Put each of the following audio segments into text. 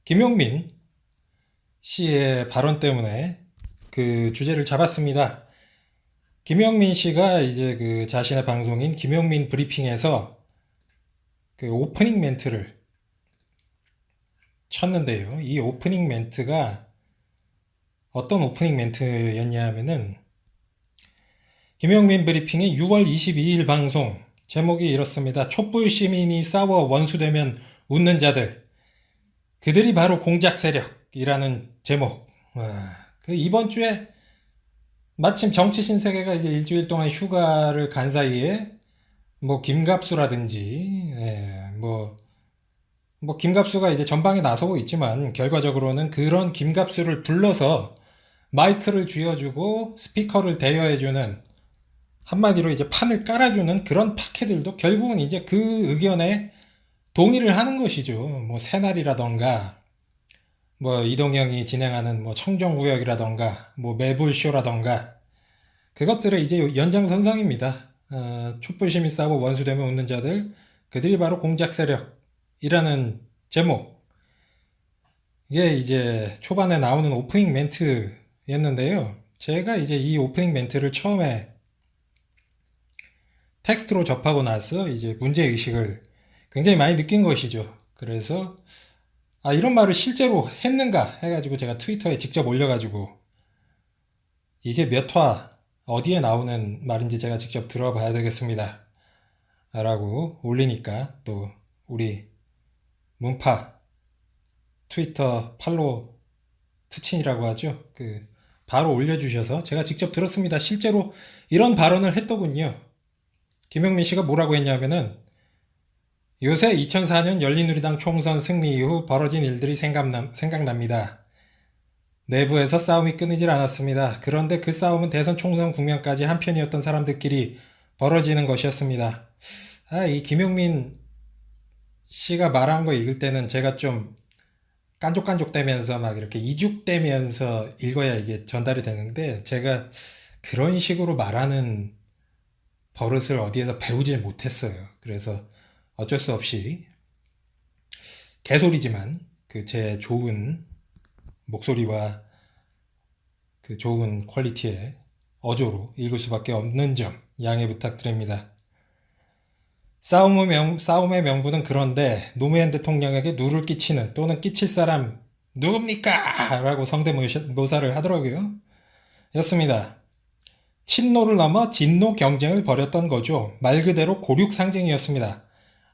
김용민 씨의 발언 때문에 그 주제를 잡았습니다. 김용민 씨가 이제 그 자신의 방송인 김용민 브리핑에서 그 오프닝 멘트를 쳤는데요. 이 오프닝 멘트가 어떤 오프닝 멘트였냐 하면은 김용민 브리핑의 6월 22일 방송 제목이 이렇습니다. 촛불 시민이 싸워 원수되면 웃는 자들. 그들이 바로 공작 세력이라는 제목. 그 이번 주에 마침 정치 신세계가 이제 일주일 동안 휴가를 간 사이에 뭐 김갑수라든지 뭐 김갑수가 이제 전방에 나서고 있지만 결과적으로는 그런 김갑수를 불러서 마이크를 쥐어주고 스피커를 대여해주는 한마디로 이제 판을 깔아주는 그런 파케들도 결국은 이제 그 의견에 동의를 하는 것이죠. 뭐 새날이라던가 뭐 이동형이 진행하는 뭐 청정구역이라던가 뭐 매불쇼라던가 그것들의 이제 연장선상입니다. 촛불심이 싸고 원수되면 웃는 자들 그들이 바로 공작 세력이라는 제목. 이게 이제 초반에 나오는 오프닝 멘트였는데요. 제가 이제 이 오프닝 멘트를 처음에 텍스트로 접하고 나서 이제 문제의식을 굉장히 많이 느낀 것이죠. 그래서 이런 말을 실제로 했는가 해가지고 제가 트위터에 직접 올려가지고 이게 몇 화 어디에 나오는 말인지 제가 직접 들어봐야 되겠습니다 라고 올리니까 또 우리 문파 트위터 팔로우 트친이라고 하죠. 그 바로 올려주셔서 제가 직접 들었습니다. 실제로 이런 발언을 했더군요. 김용민 씨가 뭐라고 했냐면은 요새 2004년 열린우리당 총선 승리 이후 벌어진 일들이 생각납니다. 내부에서 싸움이 끊이질 않았습니다. 그런데 그 싸움은 대선 총선 국면까지 한편이었던 사람들끼리 벌어지는 것이었습니다. 이 김용민 씨가 말한 거 읽을 때는 제가 좀 깐족깐족대면서 막 이렇게 이죽대면서 읽어야 이게 전달이 되는데 제가 그런 식으로 말하는 버릇을 어디에서 배우질 못했어요. 그래서 어쩔 수 없이 개소리지만 그 제 좋은 목소리와 그 좋은 퀄리티의 어조로 읽을 수밖에 없는 점 양해 부탁드립니다. 싸움의 명분은 그런데 노무현 대통령에게 누를 끼치는 또는 끼칠 사람 누굽니까? 라고 성대모사를 하더라고요. 였습니다. 친노를 넘어 진노 경쟁을 벌였던 거죠. 말 그대로 고륙 상징이었습니다.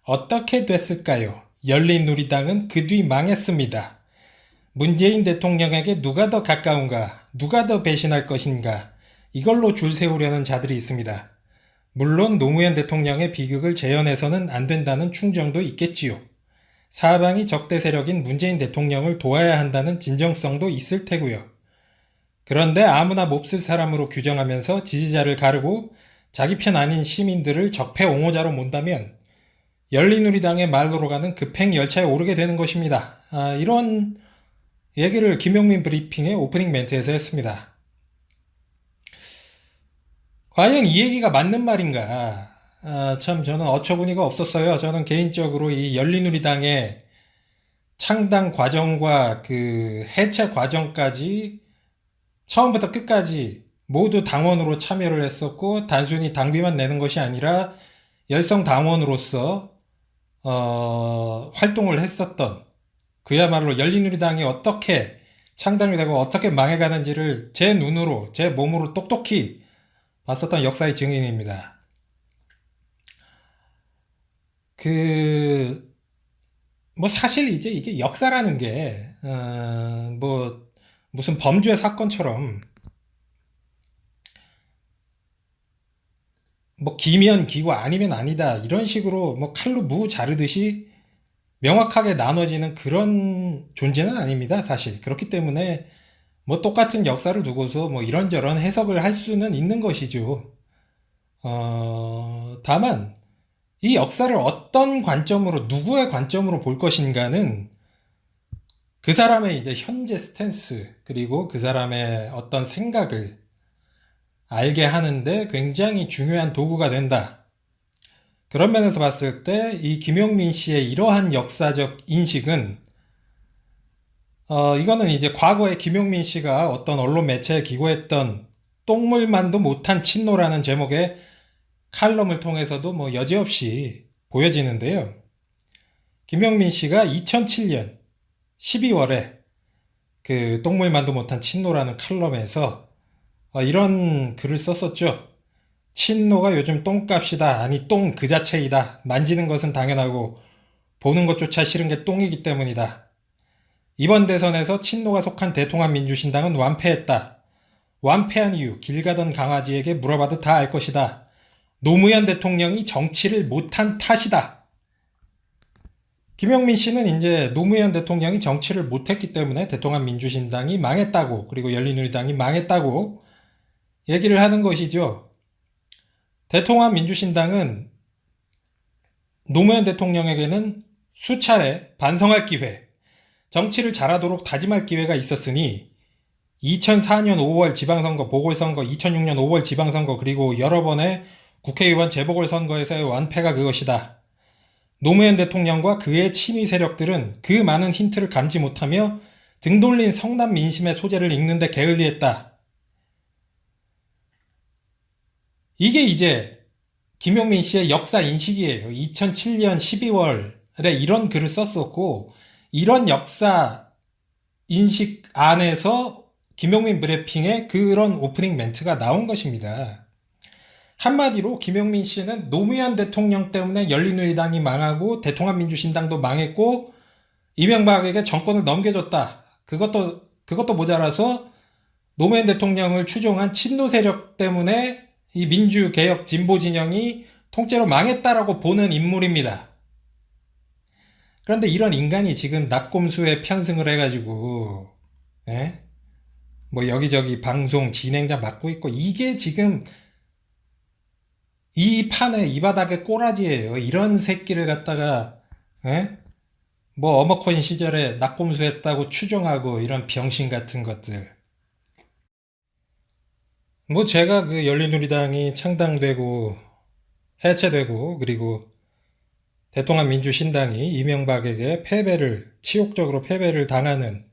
어떻게 됐을까요? 열린우리당은 그 뒤 망했습니다. 문재인 대통령에게 누가 더 가까운가? 누가 더 배신할 것인가? 이걸로 줄 세우려는 자들이 있습니다. 물론 노무현 대통령의 비극을 재현해서는 안 된다는 충정도 있겠지요. 사방이 적대 세력인 문재인 대통령을 도와야 한다는 진정성도 있을 테고요. 그런데 아무나 몹쓸 사람으로 규정하면서 지지자를 가르고 자기 편 아닌 시민들을 적폐 옹호자로 몬다면 열린우리당의 말로로 가는 급행 열차에 오르게 되는 것입니다. 이런 얘기를 김용민 브리핑의 오프닝 멘트에서 했습니다. 과연 이 얘기가 맞는 말인가? 참 저는 어처구니가 없었어요. 저는 개인적으로 이 열린우리당의 창당 과정과 그 해체 과정까지 처음부터 끝까지 모두 당원으로 참여를 했었고 단순히 당비만 내는 것이 아니라 열성 당원으로서 활동을 했었던 그야말로 열린우리당이 어떻게 창당이 되고 어떻게 망해가는지를 제 눈으로 제 몸으로 똑똑히 봤었던 역사의 증인입니다. 뭐 사실 이제 이게 역사라는 게 뭐 무슨 범죄 사건처럼 뭐 기면 기고 아니면 아니다 이런 식으로 뭐 칼로 무 자르듯이 명확하게 나눠지는 그런 존재는 아닙니다. 사실 그렇기 때문에 뭐 똑같은 역사를 두고서 뭐 이런저런 해석을 할 수는 있는 것이죠. 다만 이 역사를 어떤 관점으로 누구의 관점으로 볼 것인가는 그 사람의 이제 현재 스탠스 그리고 그 사람의 어떤 생각을 알게 하는데 굉장히 중요한 도구가 된다. 그런 면에서 봤을 때 이 김용민 씨의 이러한 역사적 인식은 이거는 이제 과거에 김용민 씨가 어떤 언론 매체에 기고했던 똥물만도 못한 친노라는 제목의 칼럼을 통해서도 뭐 여지없이 보여지는데요. 김용민 씨가 2007년 12월에 그 똥물만도 못한 친노라는 칼럼에서 이런 글을 썼었죠. 친노가 요즘 똥값이다. 아니 똥 그 자체이다. 만지는 것은 당연하고 보는 것조차 싫은 게 똥이기 때문이다. 이번 대선에서 친노가 속한 대통합민주신당은 완패했다. 완패한 이유 길 가던 강아지에게 물어봐도 다 알 것이다. 노무현 대통령이 정치를 못한 탓이다. 김용민 씨는 이제 노무현 대통령이 정치를 못했기 때문에 대통합민주신당이 망했다고, 그리고 열린우리당이 망했다고 얘기를 하는 것이죠. 대통합민주신당은 노무현 대통령에게는 수차례 반성할 기회, 정치를 잘하도록 다짐할 기회가 있었으니 2004년 5월 지방선거, 보궐선거, 2006년 5월 지방선거, 그리고 여러 번의 국회의원 재보궐선거에서의 완패가 그것이다. 노무현 대통령과 그의 친위 세력들은 그 많은 힌트를 감지 못하며 등 돌린 성남 민심의 소재를 읽는데 게을리했다. 이게 이제 김용민 씨의 역사 인식이에요. 2007년 12월에 이런 글을 썼었고, 이런 역사 인식 안에서 김용민 브리핑에 그런 오프닝 멘트가 나온 것입니다. 한마디로 김용민 씨는 노무현 대통령 때문에 열린우리당이 망하고 대통합민주신당도 망했고 이명박에게 정권을 넘겨줬다. 그것도 모자라서 노무현 대통령을 추종한 친노 세력 때문에 이 민주개혁 진보 진영이 통째로 망했다라고 보는 인물입니다. 그런데 이런 인간이 지금 낙곰수에 편승을 해가지고 뭐 여기저기 방송 진행자 맡고 있고, 이게 지금 이 판에 이 바닥의 꼬라지예요. 이런 새끼를 갖다가 뭐 어머코인 시절에 낙곰수 했다고 추종하고 이런 병신 같은 것들. 뭐 제가 그 열린우리당이 창당되고 해체되고 그리고 대통합민주신당이 이명박에게 치욕적으로 패배를 당하는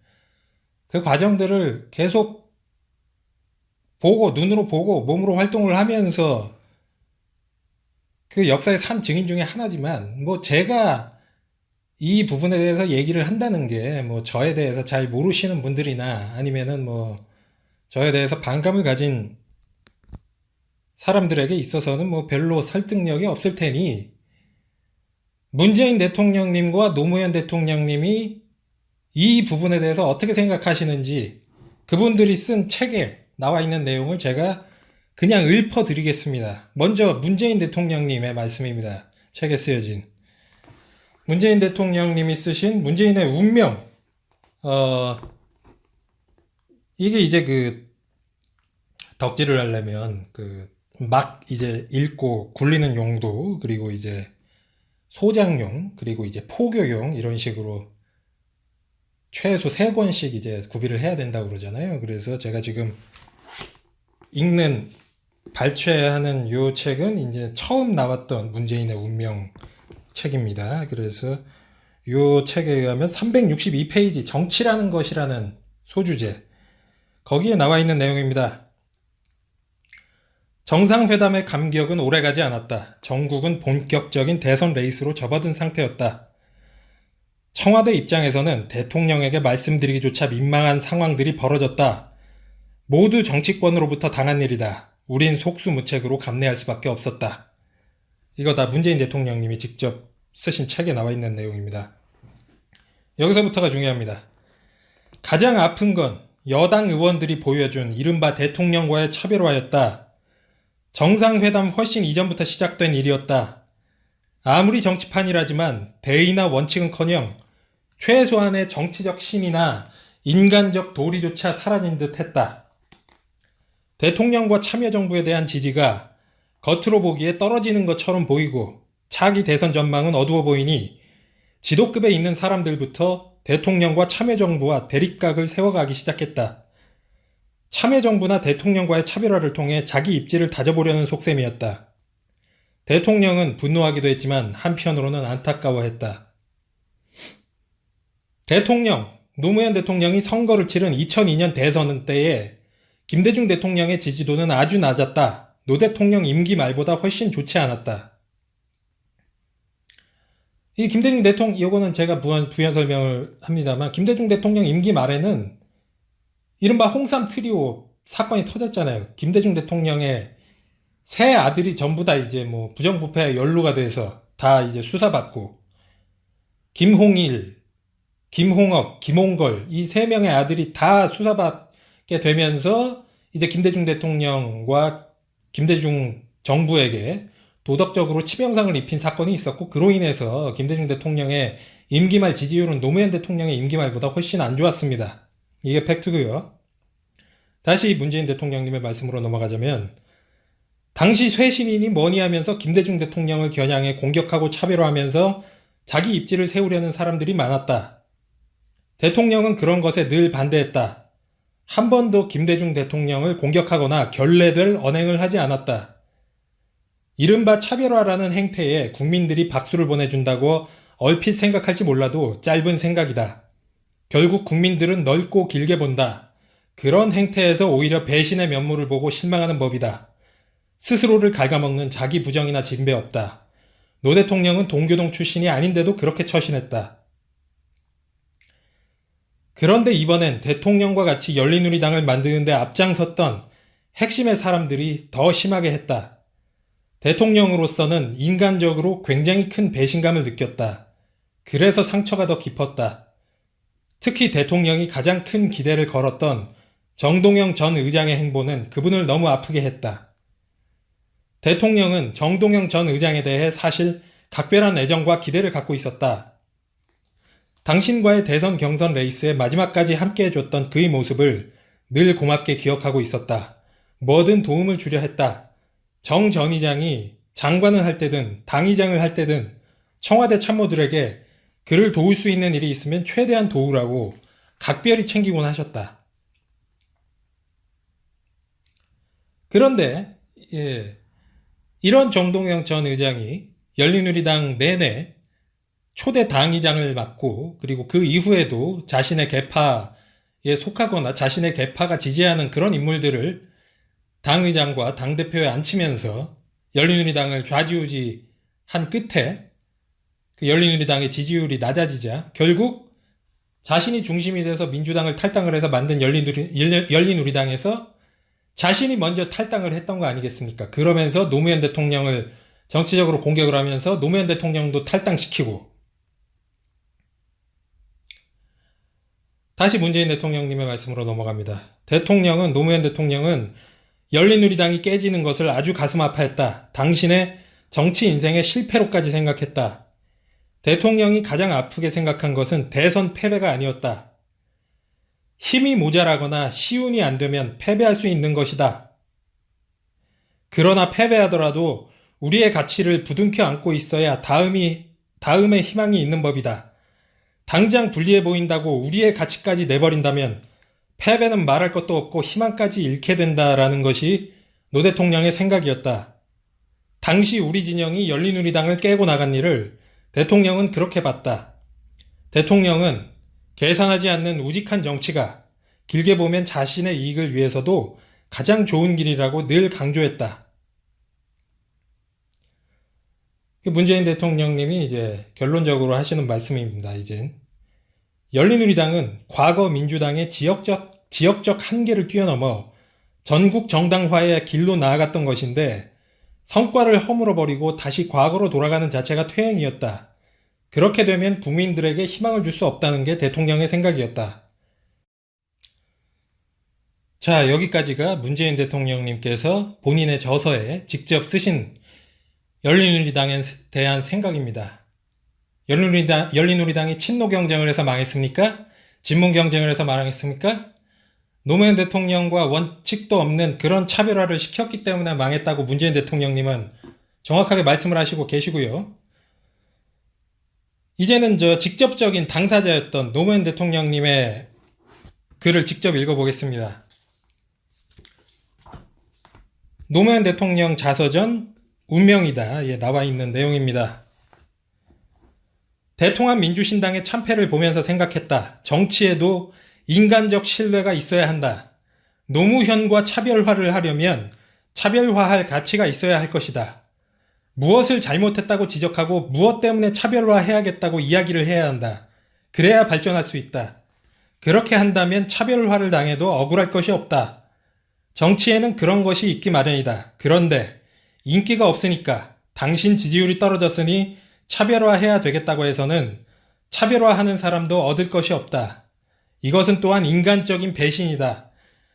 그 과정들을 계속 보고, 눈으로 보고 몸으로 활동을 하면서 그 역사의 산 증인 중에 하나지만, 뭐 제가 이 부분에 대해서 얘기를 한다는 게 뭐 저에 대해서 잘 모르시는 분들이나 아니면은 뭐 저에 대해서 반감을 가진 사람들에게 있어서는 뭐 별로 설득력이 없을 테니, 문재인 대통령님과 노무현 대통령님이 이 부분에 대해서 어떻게 생각하시는지 그분들이 쓴 책에 나와 있는 내용을 제가 그냥 읊어드리겠습니다. 먼저 문재인 대통령님의 말씀입니다. 책에 쓰여진 문재인 대통령님이 쓰신 문재인의 운명. 이게 이제 그 덕질을 하려면 막 이제 읽고 굴리는 용도, 그리고 이제 소장용, 그리고 이제 포교용, 이런 식으로 최소 3권씩 이제 구비를 해야 된다고 그러잖아요. 그래서 제가 지금 발췌하는 요 책은 이제 처음 나왔던 문재인의 운명 책입니다. 그래서 요 책에 의하면 362페이지 정치라는 것이라는 소주제, 거기에 나와 있는 내용입니다. 정상회담의 감격은 오래가지 않았다. 전국은 본격적인 대선 레이스로 접어든 상태였다. 청와대 입장에서는 대통령에게 말씀드리기조차 민망한 상황들이 벌어졌다. 모두 정치권으로부터 당한 일이다. 우린 속수무책으로 감내할 수밖에 없었다. 이거 다 문재인 대통령님이 직접 쓰신 책에 나와 있는 내용입니다. 여기서부터가 중요합니다. 가장 아픈 건 여당 의원들이 보여준 이른바 대통령과의 차별화였다. 정상회담 훨씬 이전부터 시작된 일이었다. 아무리 정치판이라지만 대의나 원칙은커녕 최소한의 정치적 신이나 인간적 도리조차 사라진 듯 했다. 대통령과 참여정부에 대한 지지가 겉으로 보기에 떨어지는 것처럼 보이고 차기 대선 전망은 어두워 보이니 지도급에 있는 사람들부터 대통령과 참여정부와 대립각을 세워가기 시작했다. 참여정부나 대통령과의 차별화를 통해 자기 입지를 다져보려는 속셈이었다. 대통령은 분노하기도 했지만 한편으로는 안타까워했다. 대통령, 노무현 대통령이 선거를 치른 2002년 대선 때에 김대중 대통령의 지지도는 아주 낮았다. 노 대통령 임기 말보다 훨씬 좋지 않았다. 이 김대중 대통령, 이거는 제가 부연 설명을 합니다만, 김대중 대통령 임기 말에는 이른바 홍삼 트리오 사건이 터졌잖아요. 김대중 대통령의 세 아들이 전부 다 이제 뭐 부정부패에 연루가 돼서 다 이제 수사받고, 김홍일, 김홍업, 김홍걸 이 세 명의 아들이 다 수사받게 되면서 이제 김대중 대통령과 김대중 정부에게 도덕적으로 치명상을 입힌 사건이 있었고, 그로 인해서 김대중 대통령의 임기 말 지지율은 노무현 대통령의 임기 말보다 훨씬 안 좋았습니다. 이게 팩트고요. 다시 문재인 대통령님의 말씀으로 넘어가자면, 당시 쇄신인이 뭐니 하면서 김대중 대통령을 겨냥해 공격하고 차별화하면서 자기 입지를 세우려는 사람들이 많았다. 대통령은 그런 것에 늘 반대했다. 한 번도 김대중 대통령을 공격하거나 결례될 언행을 하지 않았다. 이른바 차별화라는 행태에 국민들이 박수를 보내준다고 얼핏 생각할지 몰라도 짧은 생각이다. 결국 국민들은 넓고 길게 본다. 그런 행태에서 오히려 배신의 면모를 보고 실망하는 법이다. 스스로를 갉아먹는 자기 부정이나 진배 없다. 노 대통령은 동교동 출신이 아닌데도 그렇게 처신했다. 그런데 이번엔 대통령과 같이 열린우리당을 만드는 데 앞장섰던 핵심의 사람들이 더 심하게 했다. 대통령으로서는 인간적으로 굉장히 큰 배신감을 느꼈다. 그래서 상처가 더 깊었다. 특히 대통령이 가장 큰 기대를 걸었던 정동영 전 의장의 행보는 그분을 너무 아프게 했다. 대통령은 정동영 전 의장에 대해 사실 각별한 애정과 기대를 갖고 있었다. 당신과의 대선 경선 레이스의 마지막까지 함께해줬던 그의 모습을 늘 고맙게 기억하고 있었다. 뭐든 도움을 주려 했다. 정 전 의장이 장관을 할 때든 당의장을 할 때든 청와대 참모들에게 그를 도울 수 있는 일이 있으면 최대한 도우라고 각별히 챙기곤 하셨다. 그런데 이런 정동영 전 의장이 열린우리당 내내 초대 당의장을 맡고, 그리고 그 이후에도 자신의 계파에 속하거나 자신의 계파가 지지하는 그런 인물들을 당의장과 당대표에 앉히면서 열린우리당을 좌지우지한 끝에 그 열린우리당의 지지율이 낮아지자 결국 자신이 중심이 돼서 민주당을 탈당을 해서 만든 열린우리당에서 자신이 먼저 탈당을 했던 거 아니겠습니까? 그러면서 노무현 대통령을 정치적으로 공격을 하면서 노무현 대통령도 탈당시키고, 다시 문재인 대통령님의 말씀으로 넘어갑니다. 노무현 대통령은 열린우리당이 깨지는 것을 아주 가슴 아파했다. 당신의 정치 인생의 실패로까지 생각했다. 대통령이 가장 아프게 생각한 것은 대선 패배가 아니었다. 힘이 모자라거나 시운이 안 되면 패배할 수 있는 것이다. 그러나 패배하더라도 우리의 가치를 부둥켜 안고 있어야 다음에 희망이 있는 법이다. 당장 불리해 보인다고 우리의 가치까지 내버린다면 패배는 말할 것도 없고 희망까지 잃게 된다라는 것이 노 대통령의 생각이었다. 당시 우리 진영이 열린우리당을 깨고 나간 일을 대통령은 그렇게 봤다. 대통령은 계산하지 않는 우직한 정치가 길게 보면 자신의 이익을 위해서도 가장 좋은 길이라고 늘 강조했다. 문재인 대통령님이 이제 결론적으로 하시는 말씀입니다. 이젠 열린우리당은 과거 민주당의 지역적 한계를 뛰어넘어 전국 정당화의 길로 나아갔던 것인데 성과를 허물어버리고 다시 과거로 돌아가는 자체가 퇴행이었다. 그렇게 되면 국민들에게 희망을 줄 수 없다는 게 대통령의 생각이었다. 자, 여기까지가 문재인 대통령님께서 본인의 저서에 직접 쓰신 열린우리당에 대한 생각입니다. 열린우리당이 친노 경쟁을 해서 망했습니까? 진문 경쟁을 해서 망했습니까? 노무현 대통령과 원칙도 없는 그런 차별화를 시켰기 때문에 망했다고 문재인 대통령님은 정확하게 말씀을 하시고 계시고요. 이제는 직접적인 당사자였던 노무현 대통령님의 글을 직접 읽어보겠습니다. 노무현 대통령 자서전 운명이다. 나와 있는 내용입니다. 대통합민주신당의 참패를 보면서 생각했다. 정치에도 인간적 신뢰가 있어야 한다. 노무현과 차별화를 하려면 차별화할 가치가 있어야 할 것이다. 무엇을 잘못했다고 지적하고 무엇 때문에 차별화해야겠다고 이야기를 해야 한다. 그래야 발전할 수 있다. 그렇게 한다면 차별화를 당해도 억울할 것이 없다. 정치에는 그런 것이 있기 마련이다. 그런데 인기가 없으니까 당신 지지율이 떨어졌으니 차별화해야 되겠다고 해서는 차별화하는 사람도 얻을 것이 없다. 이것은 또한 인간적인 배신이다.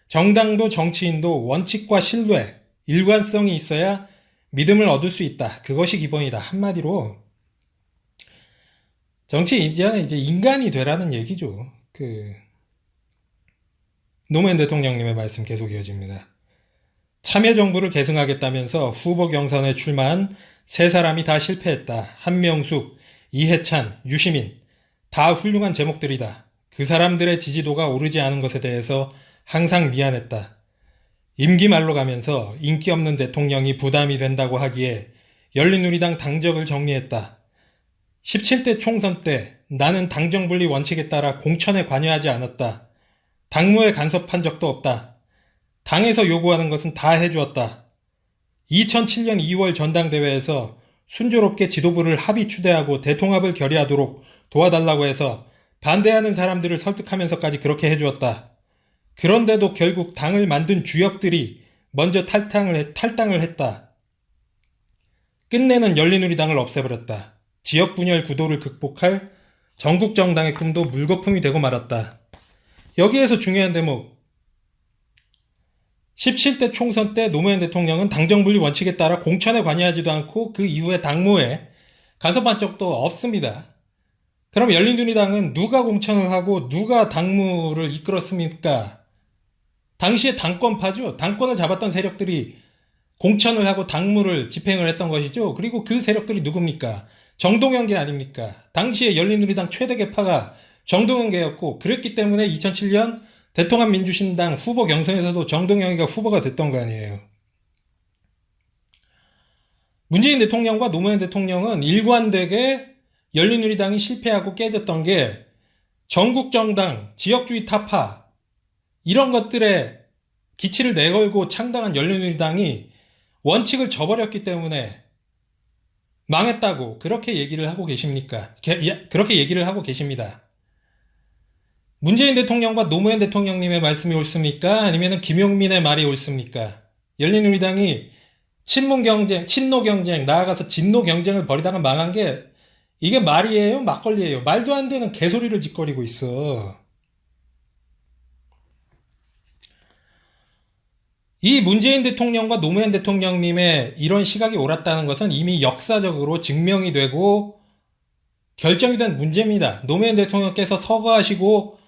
정당도 정치인도 원칙과 신뢰, 일관성이 있어야 믿음을 얻을 수 있다. 그것이 기본이다. 한마디로 정치 이제 인간이 되라는 얘기죠. 노무현 대통령님의 말씀 계속 이어집니다. 참여정부를 계승하겠다면서 후보 경선에 출마한 세 사람이 다 실패했다. 한명숙, 이해찬, 유시민. 다 훌륭한 제목들이다. 그 사람들의 지지도가 오르지 않은 것에 대해서 항상 미안했다. 임기 말로 가면서 인기 없는 대통령이 부담이 된다고 하기에 열린우리당 당적을 정리했다. 17대 총선 때 나는 당정분리 원칙에 따라 공천에 관여하지 않았다. 당무에 간섭한 적도 없다. 당에서 요구하는 것은 다 해주었다. 2007년 2월 전당대회에서 순조롭게 지도부를 합의 추대하고 대통합을 결의하도록 도와달라고 해서 반대하는 사람들을 설득하면서까지 그렇게 해주었다. 그런데도 결국 당을 만든 주역들이 먼저 탈당을 했다. 끝내는 열린우리당을 없애버렸다. 지역 분열 구도를 극복할 전국 정당의 꿈도 물거품이 되고 말았다. 여기에서 중요한 대목, 17대 총선 때 노무현 대통령은 당정분리 원칙에 따라 공천에 관여하지도 않고 그 이후에 당무에 간섭한 적도 없습니다. 그럼 열린우리당은 누가 공천을 하고 누가 당무를 이끌었습니까? 당시에 당권파죠. 당권을 잡았던 세력들이 공천을 하고 당무를 집행을 했던 것이죠. 그리고 그 세력들이 누굽니까? 정동영계 아닙니까? 당시에 열린우리당 최대 계파가 정동영계였고, 그랬기 때문에 2007년 대통합민주신당 후보 경선에서도 정동영이가 후보가 됐던 거 아니에요. 문재인 대통령과 노무현 대통령은 일관되게 열린우리당이 실패하고 깨졌던 게 전국정당, 지역주의 타파 이런 것들에 기치를 내걸고 창당한 열린우리당이 원칙을 저버렸기 때문에 망했다고 그렇게 얘기를 하고 계십니까? 그렇게 얘기를 하고 계십니다. 문재인 대통령과 노무현 대통령님의 말씀이 옳습니까? 아니면 김용민의 말이 옳습니까? 열린우리당이 친문 경쟁, 친노 경쟁, 나아가서 진노 경쟁을 벌이다가 망한 게 이게 말이에요? 막걸리예요? 말도 안 되는 개소리를 짓거리고 있어. 이 문재인 대통령과 노무현 대통령님의 이런 시각이 옳았다는 것은 이미 역사적으로 증명이 되고 결정이 된 문제입니다. 노무현 대통령께서 서거하시고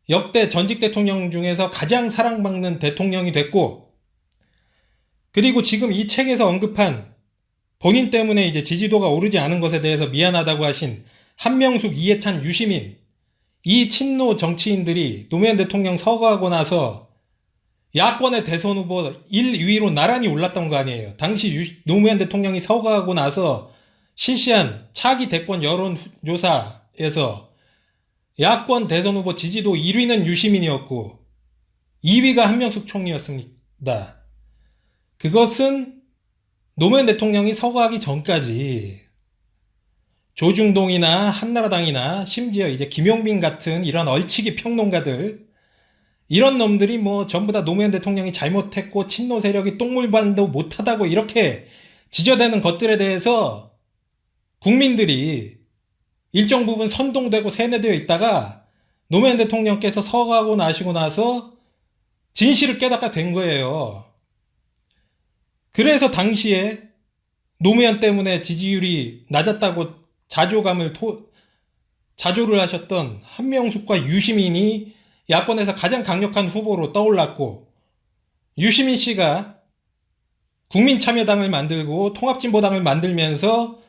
역대 전직 대통령 중에서 가장 사랑받는 대통령이 됐고, 그리고 지금 이 책에서 언급한 본인 때문에 이제 지지도가 오르지 않은 것에 대해서 미안하다고 하신 한명숙, 이해찬, 유시민, 이 친노 정치인들이 노무현 대통령 서거하고 나서 야권의 대선 후보 1, 2위로 나란히 올랐던 거 아니에요. 당시 노무현 대통령이 서거하고 나서 실시한 차기 대권 여론조사에서 야권 대선 후보 지지도 1위는 유시민이었고 2위가 한명숙 총리였습니다. 그것은 노무현 대통령이 서거하기 전까지 조중동이나 한나라당이나 심지어 이제 김용민 같은 이런 얼치기 평론가들, 이런 놈들이 뭐 전부 다 노무현 대통령이 잘못했고 친노 세력이 똥물반도 못하다고 이렇게 지저대는 것들에 대해서 국민들이 일정 부분 선동되고 세뇌되어 있다가 노무현 대통령께서 서거하고 나시고 나서 진실을 깨닫게 된 거예요. 그래서 당시에 노무현 때문에 지지율이 낮았다고 자조를 하셨던 한명숙과 유시민이 야권에서 가장 강력한 후보로 떠올랐고, 유시민 씨가 국민참여당을 만들고 통합진보당을 만들면서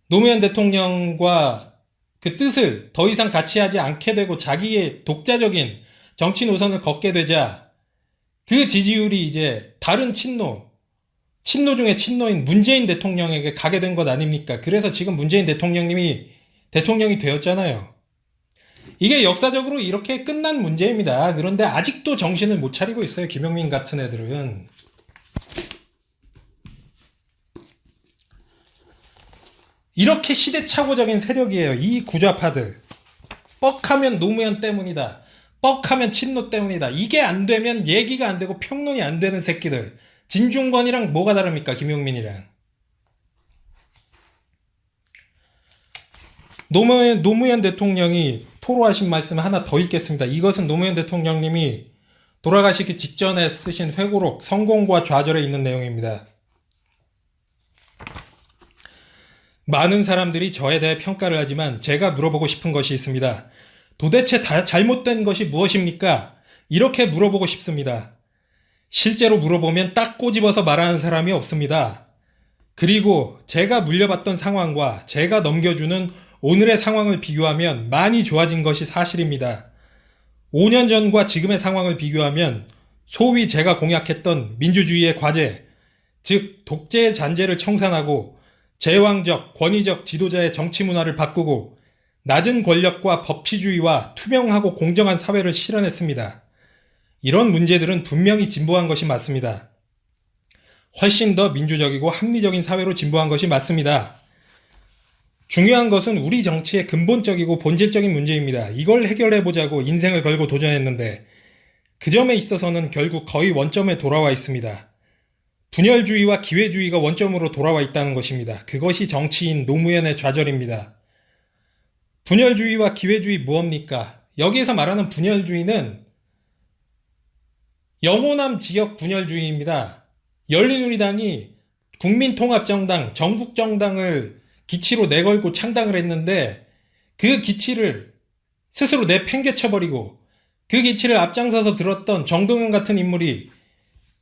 노무현 대통령과 그 뜻을 더 이상 같이 하지 않게 되고 자기의 독자적인 정치 노선을 걷게 되자 그 지지율이 이제 다른 친노 중에 친노인 문재인 대통령에게 가게 된 것 아닙니까? 그래서 지금 문재인 대통령님이 대통령이 되었잖아요. 이게 역사적으로 이렇게 끝난 문제입니다. 그런데 아직도 정신을 못 차리고 있어요. 김용민 같은 애들은. 이렇게 시대착오적인 세력이에요. 이 구좌파들. 뻑하면 노무현 때문이다. 뻑하면 친노 때문이다. 이게 안 되면 얘기가 안 되고 평론이 안 되는 새끼들. 진중권이랑 뭐가 다릅니까? 김용민이랑. 노무현 대통령이 토로하신 말씀 하나 더 읽겠습니다. 이것은 노무현 대통령님이 돌아가시기 직전에 쓰신 회고록 성공과 좌절에 있는 내용입니다. 많은 사람들이 저에 대해 평가를 하지만 제가 물어보고 싶은 것이 있습니다. 도대체 잘못된 것이 무엇입니까? 이렇게 물어보고 싶습니다. 실제로 물어보면 딱 꼬집어서 말하는 사람이 없습니다. 그리고 제가 물려받던 상황과 제가 넘겨주는 오늘의 상황을 비교하면 많이 좋아진 것이 사실입니다. 5년 전과 지금의 상황을 비교하면 소위 제가 공약했던 민주주의의 과제, 즉 독재의 잔재를 청산하고 제왕적, 권위적 지도자의 정치 문화를 바꾸고 낮은 권력과 법치주의와 투명하고 공정한 사회를 실현했습니다. 이런 문제들은 분명히 진보한 것이 맞습니다. 훨씬 더 민주적이고 합리적인 사회로 진보한 것이 맞습니다. 중요한 것은 우리 정치의 근본적이고 본질적인 문제입니다. 이걸 해결해보자고 인생을 걸고 도전했는데 그 점에 있어서는 결국 거의 원점에 돌아와 있습니다. 분열주의와 기회주의가 원점으로 돌아와 있다는 것입니다. 그것이 정치인 노무현의 좌절입니다. 분열주의와 기회주의 무엇입니까? 여기에서 말하는 분열주의는 영호남 지역 분열주의입니다. 열린우리당이 국민통합정당, 전국정당을 기치로 내걸고 창당을 했는데 그 기치를 스스로 내팽개쳐버리고 그 기치를 앞장서서 들었던 정동영 같은 인물이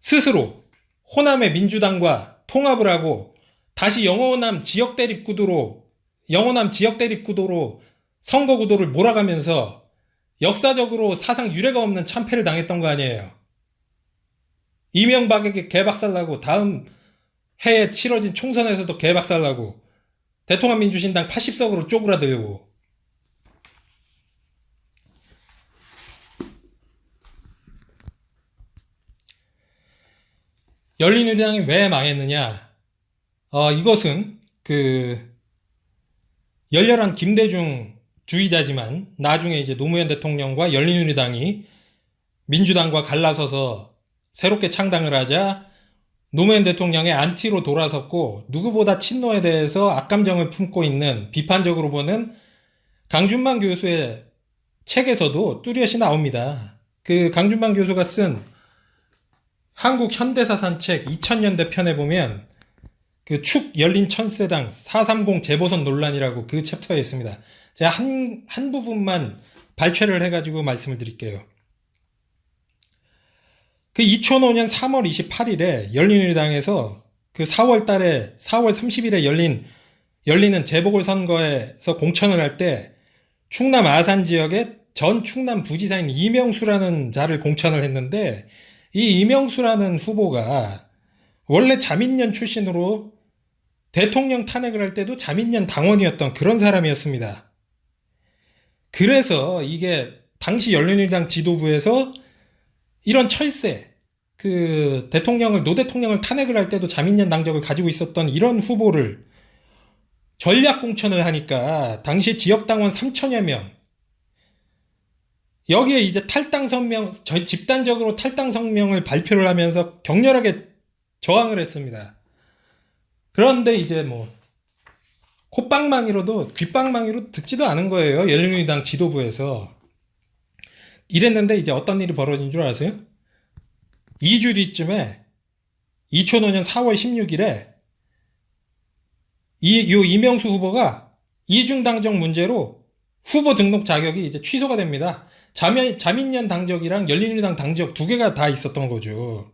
스스로 호남의 민주당과 통합을 하고 다시 영호남 지역 대립구도로 선거구도를 몰아가면서 역사적으로 사상 유례가 없는 참패를 당했던 거 아니에요. 이명박에게 개박살나고 다음 해에 치러진 총선에서도 개박살나고 대통합민주신당 80석으로 쪼그라들고 열린우리당이 왜 망했느냐? 이것은 열렬한 김대중 주의자지만 나중에 이제 노무현 대통령과 열린우리당이 민주당과 갈라서서 새롭게 창당을 하자 노무현 대통령의 안티로 돌아섰고 누구보다 친노에 대해서 악감정을 품고 있는 비판적으로 보는 강준만 교수의 책에서도 뚜렷이 나옵니다. 그 강준만 교수가 쓴 한국 현대사산 책 2000년대 편에 보면 그 축 열린 천세당 430 재보선 논란이라고 그 챕터에 있습니다. 제가 한 부분만 발췌를 해가지고 말씀을 드릴게요. 그 2005년 3월 28일에 열린우리당에서 그 4월 30일에 열리는 재보궐선거에서 공천을 할 때 충남 아산 지역의 전 충남 부지사인 이명수라는 자를 공천을 했는데 이 이명수라는 후보가 원래 자민련 출신으로 대통령 탄핵을 할 때도 자민련 당원이었던 그런 사람이었습니다. 그래서 이게 당시 열린우리당 지도부에서 이런 철새, 노 대통령을 탄핵을 할 때도 자민련 당적을 가지고 있었던 이런 후보를 전략 공천을 하니까 당시 지역당원 3천여 명, 여기에 이제 집단적으로 탈당 성명을 발표를 하면서 격렬하게 저항을 했습니다. 그런데 이제 귓방망이로 듣지도 않은 거예요. 열린우리당 지도부에서. 이랬는데 이제 어떤 일이 벌어진 줄 아세요? 2주 뒤쯤에 2005년 4월 16일에 이명수 후보가 이중당적 문제로 후보 등록 자격이 이제 취소가 됩니다. 자민련 당적이랑 열린우리당 당적 두 개가 다 있었던 거죠.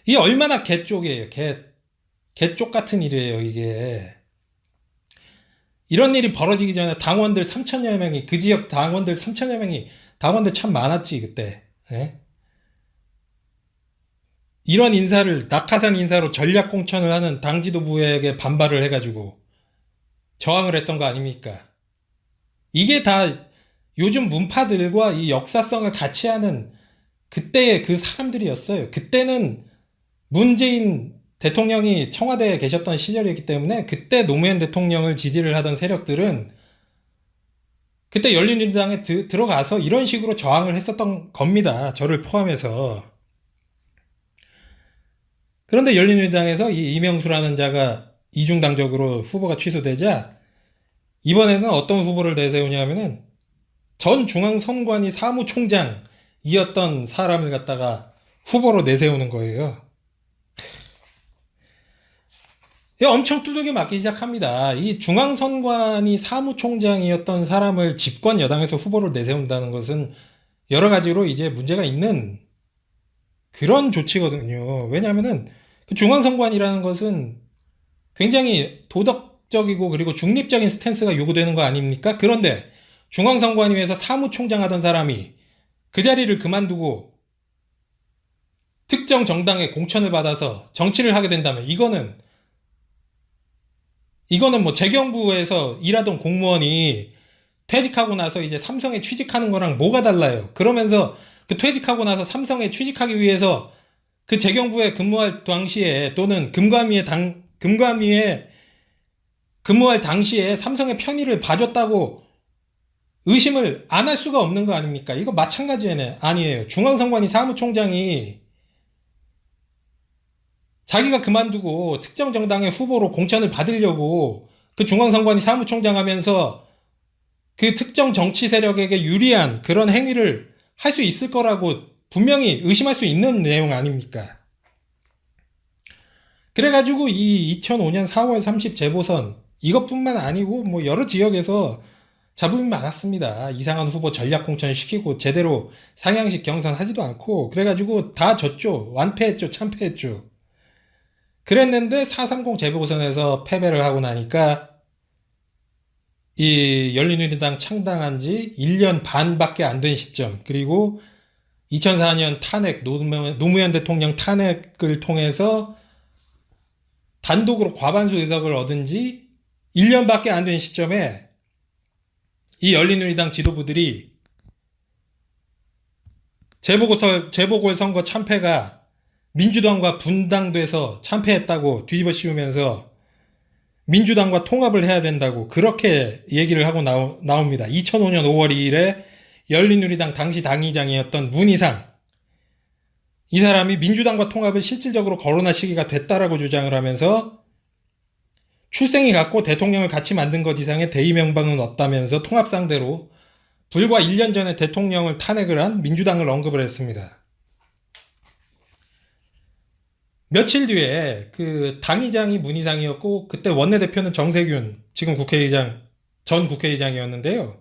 이게 얼마나 개쪽이에요. 개쪽 같은 일이에요, 이게. 이런 일이 벌어지기 전에 당원들 3천여 명이, 그 지역 당원들 3천여 명이, 당원들 참 많았지, 그때. 예? 이런 인사를, 낙하산 인사로 전략 공천을 하는 당 지도부에게 반발을 해가지고, 저항을 했던 거 아닙니까? 이게 다 요즘 문파들과 이 역사성을 같이 하는 그때의 그 사람들이었어요. 그때는 문재인 대통령이 청와대에 계셨던 시절이었기 때문에 그때 노무현 대통령을 지지를 하던 세력들은 그때 열린우리당에 들어가서 이런 식으로 저항을 했었던 겁니다. 저를 포함해서. 그런데 열린우리당에서 이 이명수라는 자가 이중당적으로 후보가 취소되자 이번에는 어떤 후보를 내세우냐면은 전 중앙선관위 사무총장이었던 사람을 갖다가 후보로 내세우는 거예요. 엄청 두들겨 맞기 시작합니다. 이 중앙선관위 사무총장이었던 사람을 집권 여당에서 후보로 내세운다는 것은 여러 가지로 이제 문제가 있는 그런 조치거든요. 왜냐하면은 그 중앙선관이라는 것은 굉장히 도덕적이고 그리고 중립적인 스탠스가 요구되는 거 아닙니까? 그런데 중앙선관위에서 사무총장 하던 사람이 그 자리를 그만두고 특정 정당의 공천을 받아서 정치를 하게 된다면 이거는 뭐 재경부에서 일하던 공무원이 퇴직하고 나서 이제 삼성에 취직하는 거랑 뭐가 달라요? 그러면서 그 퇴직하고 나서 삼성에 취직하기 위해서 그 재경부에 근무할 당시에 또는 금감위에 근무할 당시에 삼성의 편의를 봐줬다고 의심을 안 할 수가 없는 거 아닙니까? 이거 마찬가지네 아니에요. 중앙선관위 사무총장이 자기가 그만두고 특정 정당의 후보로 공천을 받으려고 그 중앙선관위 사무총장 하면서 그 특정 정치 세력에게 유리한 그런 행위를 할 수 있을 거라고 분명히 의심할 수 있는 내용 아닙니까? 그래가지고 이 2005년 4월 30 재보선 이것뿐만 아니고 뭐 여러 지역에서 잡음이 많았습니다. 이상한 후보 전략 공천 시키고 제대로 상향식 경선 하지도 않고 그래가지고 다 졌죠. 완패했죠. 참패했죠. 그랬는데 430 재보선에서 패배를 하고 나니까 이 열린우리당 창당한 지 1년 반밖에 안 된 시점 그리고 2004년 탄핵 노무현 대통령 탄핵을 통해서 단독으로 과반수 의석을 얻은 지 1년밖에 안 된 시점에 이 열린우리당 지도부들이 재보궐선거 참패가 민주당과 분당돼서 참패했다고 뒤집어 씌우면서 민주당과 통합을 해야 된다고 그렇게 얘기를 하고 나옵니다. 2005년 5월 2일에 열린우리당 당시 당의장이었던 문희상 이 사람이 민주당과 통합을 실질적으로 거론할 시기가 됐다라고 주장을 하면서 출생이 같고 대통령을 같이 만든 것 이상의 대의 명분은 없다면서 통합 상대로 불과 1년 전에 대통령을 탄핵을 한 민주당을 언급을 했습니다. 며칠 뒤에 그 당의장이 문희상이었고 그때 원내대표는 정세균 지금 전 국회의장이었는데요.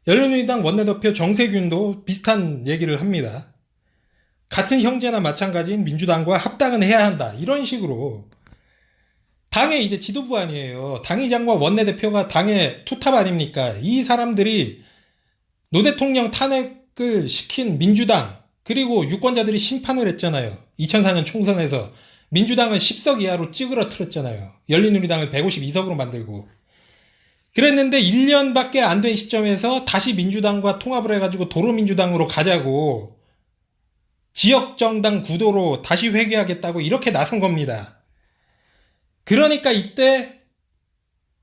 열린우리당 원내대표 정세균도 비슷한 얘기를 합니다. 같은 형제나 마찬가지인 민주당과 합당은 해야 한다. 이런 식으로 당의 이제 지도부 아니에요. 당의장과 원내대표가 당의 투탑 아닙니까? 이 사람들이 노 대통령 탄핵을 시킨 민주당 그리고 유권자들이 심판을 했잖아요. 2004년 총선에서 민주당을 10석 이하로 찌그러뜨렸잖아요. 열린우리당을 152석으로 만들고 그랬는데 1년밖에 안 된 시점에서 다시 민주당과 통합을 해가지고 도로민주당으로 가자고 지역정당 구도로 다시 회귀하겠다고 이렇게 나선 겁니다. 그러니까 이때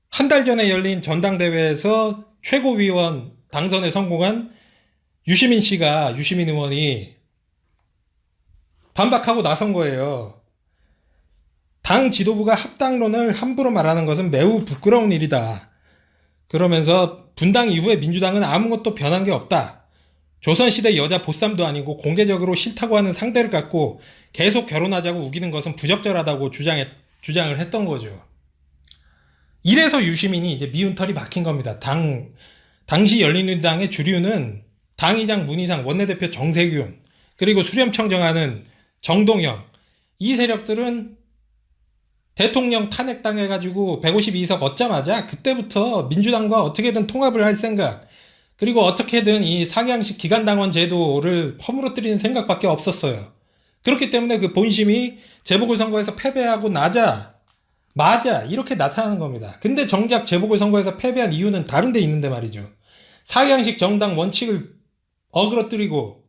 한 달 전에 열린 전당대회에서 최고위원 당선에 성공한 유시민 의원이 반박하고 나선 거예요. 당 지도부가 합당론을 함부로 말하는 것은 매우 부끄러운 일이다. 그러면서 분당 이후에 민주당은 아무것도 변한 게 없다. 조선시대 여자 보쌈도 아니고 공개적으로 싫다고 하는 상대를 갖고 계속 결혼하자고 우기는 것은 부적절하다고 주장을 했던 거죠. 이래서 유시민이 이제 미운 털이 박힌 겁니다. 당시 열린우리당의 주류는 당의장 문희상, 원내대표 정세균, 그리고 수렴청정하는 정동영, 이 세력들은 대통령 탄핵당해가지고 152석 얻자마자 그때부터 민주당과 어떻게든 통합을 할 생각, 그리고 어떻게든 이 상향식 기간당원 제도를 허물어뜨리는 생각밖에 없었어요. 그렇기 때문에 그 본심이 재보궐선거에서 패배하고 나자 맞아. 이렇게 나타나는 겁니다. 근데 정작 재보궐선거에서 패배한 이유는 다른 데 있는데 말이죠. 사회양식 정당 원칙을 어그러뜨리고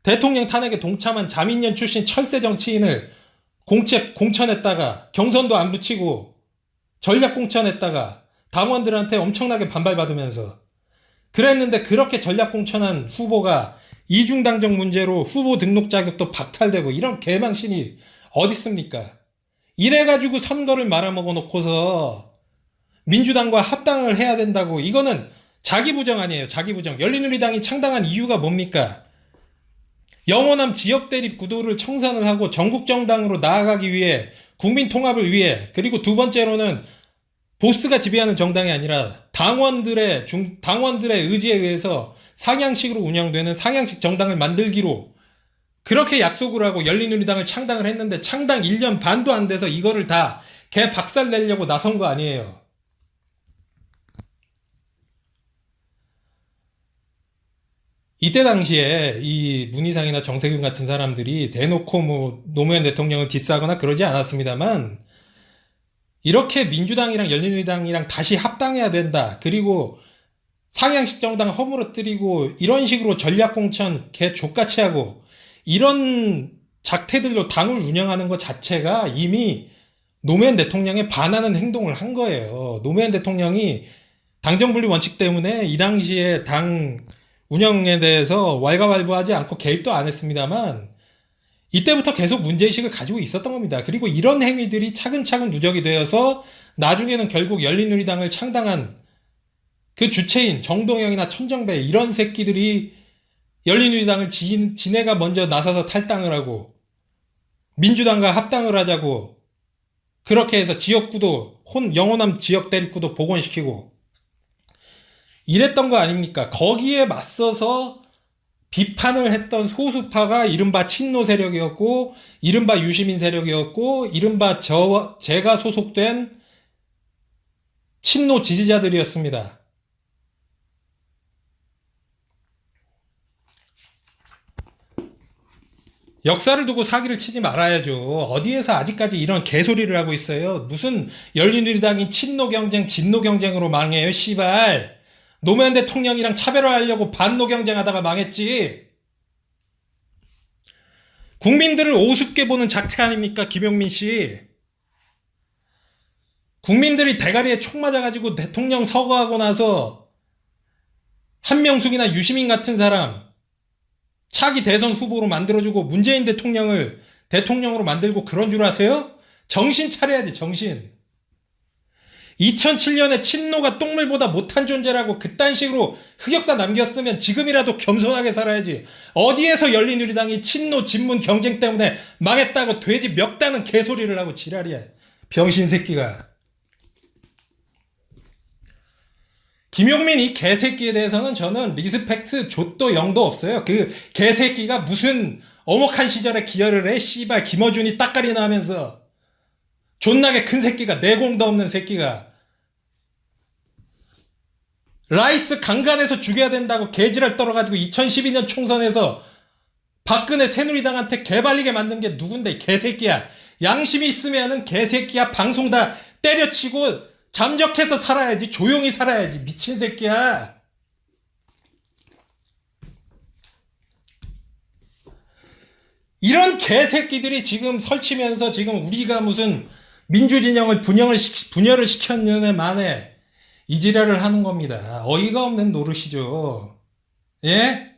대통령 탄핵에 동참한 자민련 출신 철새 정치인을 공천했다가 경선도 안 붙이고 전략 공천했다가 당원들한테 엄청나게 반발받으면서 그랬는데 그렇게 전략 공천한 후보가 이중당적 문제로 후보 등록 자격도 박탈되고 이런 개망신이 어디 있습니까? 이래가지고 선거를 말아먹어 놓고서 민주당과 합당을 해야 된다고 이거는 자기 부정 아니에요. 자기 부정. 열린우리당이 창당한 이유가 뭡니까? 영호남 지역 대립 구도를 청산을 하고 전국 정당으로 나아가기 위해 국민 통합을 위해 그리고 두 번째로는 보스가 지배하는 정당이 아니라 당원들의 의지에 의해서 상향식으로 운영되는 상향식 정당을 만들기로 그렇게 약속을 하고 열린우리당을 창당을 했는데 창당 1년 반도 안 돼서 이거를 다 개 박살 내려고 나선 거 아니에요. 이때 당시에 이 문희상이나 정세균 같은 사람들이 대놓고 뭐 노무현 대통령을 디스하거나 그러지 않았습니다만 이렇게 민주당이랑 열린우리당이랑 다시 합당해야 된다. 그리고 상향식 정당 허물어뜨리고 이런 식으로 전략공천 개 족같이 하고 이런 작태들로 당을 운영하는 것 자체가 이미 노무현 대통령에 반하는 행동을 한 거예요. 노무현 대통령이 당정분리 원칙 때문에 이 당시에 당 운영에 대해서 왈가왈부하지 않고 개입도 안 했습니다만 이때부터 계속 문제의식을 가지고 있었던 겁니다. 그리고 이런 행위들이 차근차근 누적이 되어서 나중에는 결국 열린우리당을 창당한 그 주체인 정동영이나 천정배 이런 새끼들이 열린우리당을 지네가 먼저 나서서 탈당을 하고 민주당과 합당을 하자고 그렇게 해서 지역구도 영호남 지역 대립구도 복원시키고 이랬던 거 아닙니까? 거기에 맞서서 비판을 했던 소수파가 이른바 친노 세력이었고 이른바 유시민 세력이었고 이른바 제가 소속된 친노 지지자들이었습니다. 역사를 두고 사기를 치지 말아야죠. 어디에서 아직까지 이런 개소리를 하고 있어요. 무슨 열린우리당이 친노 경쟁, 진노 경쟁으로 망해요, 씨발. 노무현 대통령이랑 차별화하려고 반노 경쟁하다가 망했지. 국민들을 우습게 보는 작태 아닙니까, 김용민 씨? 국민들이 대가리에 총 맞아가지고 대통령 서거하고 나서 한명숙이나 유시민 같은 사람 차기 대선 후보로 만들어주고 문재인 대통령을 대통령으로 만들고 그런 줄 아세요? 정신 차려야지, 정신. 2007년에 친노가 똥물보다 못한 존재라고 그딴 식으로 흑역사 남겼으면 지금이라도 겸손하게 살아야지. 어디에서 열린우리당이 친노 진문 경쟁 때문에 망했다고 돼지 멱다는 개소리를 하고 지랄이야. 병신 새끼가. 김용민 이 개새끼에 대해서는 저는 리스펙트 좆도 영도 없어요. 그 개새끼가 무슨 어목한 시절에 기여를 해? 씨발 김어준이 따까리나 하면서 존나게 큰 새끼가 내공도 없는 새끼가 라이스 강간해서 죽여야 된다고 개지랄 떨어가지고 2012년 총선에서 박근혜 새누리당한테 개발리게 만든 게 누군데 개새끼야. 양심이 있으면은 개새끼야 방송 다 때려치고 잠적해서 살아야지. 조용히 살아야지. 미친 새끼야. 이런 개새끼들이 지금 설치면서 지금 우리가 무슨 민주진영을 분열을 시켰는 만에 이 지랄을 하는 겁니다. 어이가 없는 노릇이죠. 예?